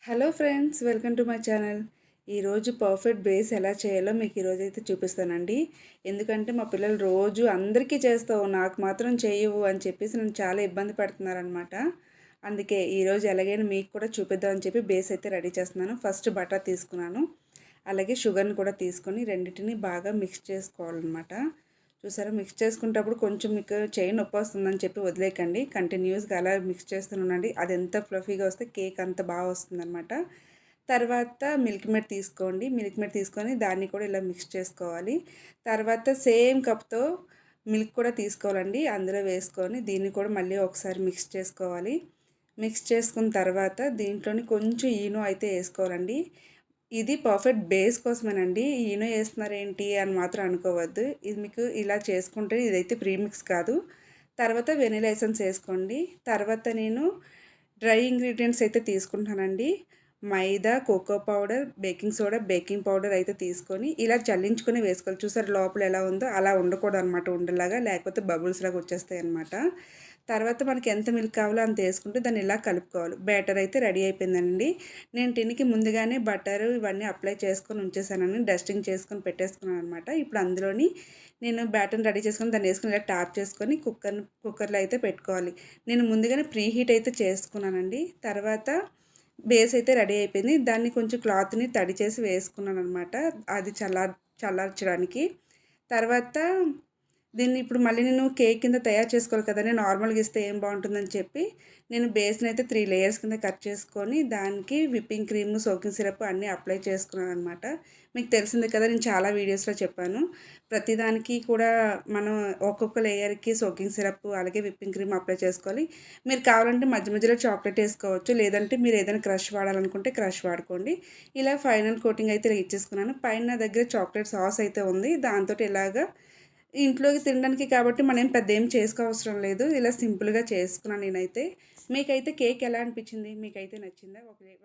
Hello friends, welcome to my channel. ఈరోజు perfect base ఎలా చేయాలో మీకు ఈరోజైతే చూపిస్తానండి. ఎందుకంటే మా పిల్లలు రోజు అందరికీ చేస్తావు, నాకు మాత్రం చేయవు అని చెప్పేసి నన్ను చాలా ఇబ్బంది పడుతున్నారనమాట. అందుకే ఈరోజు ఎలాగైనా మీకు కూడా చూపిద్దామని చెప్పి బేస్ అయితే రెడీ చేస్తున్నాను. ఫస్ట్ బటర్ తీసుకున్నాను, అలాగే షుగర్ని కూడా తీసుకొని రెండింటిని బాగా మిక్స్ చేసుకోవాలన్నమాట. చూసారా, మిక్స్ చేసుకునేటప్పుడు కొంచెం మీకు చేయి నొప్పి వస్తుందని చెప్పి వదిలేకండి. కంటిన్యూస్గా అలా మిక్స్ చేస్తుండండి. అది ఎంత ఫ్లఫీగా వస్తే కేక్ అంత బాగా వస్తుందన్నమాట. తర్వాత మిల్క్ మేడ్ తీసుకోండి. మిల్క్ మేడ్ తీసుకొని దాన్ని కూడా ఇలా మిక్స్ చేసుకోవాలి. తర్వాత సేమ్ కప్తో మిల్క్ కూడా తీసుకోవాలండి. అందులో వేసుకొని దీన్ని కూడా మళ్ళీ ఒకసారి మిక్స్ చేసుకోవాలి. మిక్స్ చేసుకున్న తర్వాత దీంట్లోని కొంచెం ఈనో అయితే వేసుకోవాలండి. ఇది పర్ఫెక్ట్ బేస్ కోసమేనండి. ఈనో వేస్తున్నారేంటి అని మాత్రం అనుకోవద్దు. ఇది మీకు ఇలా చేసుకుంటే ఇదైతే ప్రీమిక్స్ కాదు. తర్వాత వెనిలా ఎసెన్స్ వేసుకోండి. తర్వాత నేను డ్రై ఇంగ్రీడియంట్స్ అయితే తీసుకుంటానండి. Maida, cocoa powder, baking soda, baking powder అయితే తీసుకొని ఇలా చల్లించుకొని వేసుకోవాలి. చూసారు లోపల ఎలా ఉందో అలా ఉండకూడదు అనమాట, ఉండలాగా, లేకపోతే బబుల్స్ లాగా వచ్చేస్తాయి అనమాట. తర్వాత మనకి ఎంత మిల్క్ కావాలో అంత వేసుకుంటే దాన్ని ఇలా కలుపుకోవాలి. బ్యాటర్ అయితే రెడీ అయిపోయిందండి. నేను టిన్కి ముందుగానే బటర్ ఇవన్నీ అప్లై చేసుకొని ఉంచేసానండి. డస్టింగ్ చేసుకొని పెట్టేసుకున్నాను అనమాట. ఇప్పుడు అందులోని నేను బ్యాటర్ని రెడీ చేసుకొని దాన్ని వేసుకొని ఇలా ట్యాప్ చేసుకొని కుక్కర్లో అయితే పెట్టుకోవాలి. నేను ముందుగానే ప్రీ హీట్ అయితే చేసుకున్నానండి. తర్వాత బేస్ అయితే రెడీ అయిపోయింది. దాన్ని కొంచెం క్లాత్ని తడి చేసి వేసుకున్నాను అనమాట, అది చల్లార్చడానికి. తర్వాత దీన్ని ఇప్పుడు మళ్ళీ నేను కేక్ కింద తయారు చేసుకోవాలి కదండి. నార్మల్గా ఇస్తే ఏం బాగుంటుందని చెప్పి నేను బేస్ని అయితే 3 లేయర్స్ కింద కట్ చేసుకొని దానికి విప్పింగ్ క్రీమ్, సోకింగ్ సిరప్ అన్నీ అప్లై చేసుకున్నాను అనమాట. మీకు తెలిసిందే కదా, నేను చాలా వీడియోస్లో చెప్పాను. ప్రతిదానికి కూడా మనం ఒక్కొక్క లేయర్కి సోకింగ్ సిరప్ అలాగే విప్పింగ్ క్రీమ్ అప్లై చేసుకోవాలి. మీరు కావాలంటే మధ్య మధ్యలో చాక్లెట్ వేసుకోవచ్చు, లేదంటే మీరు ఏదైనా క్రష్ వాడాలనుకుంటే క్రష్ వాడుకోండి. ఇలా ఫైనల్ కోటింగ్ అయితే ఇచ్చేసుకున్నాను. పైన నా దగ్గర చాక్లెట్ సాస్ అయితే ఉంది. దాంతో ఇలాగా ఇంట్లోకి తినడానికి కాబట్టి మనం పెద్ద ఏం చేసుకోవసరం లేదు. ఇలా సింపుల్గా చేసుకున్నాను నేనైతే. మీకైతే కేక్ ఎలా అనిపించింది? మీకైతే నచ్చిందా? ఒకవేళ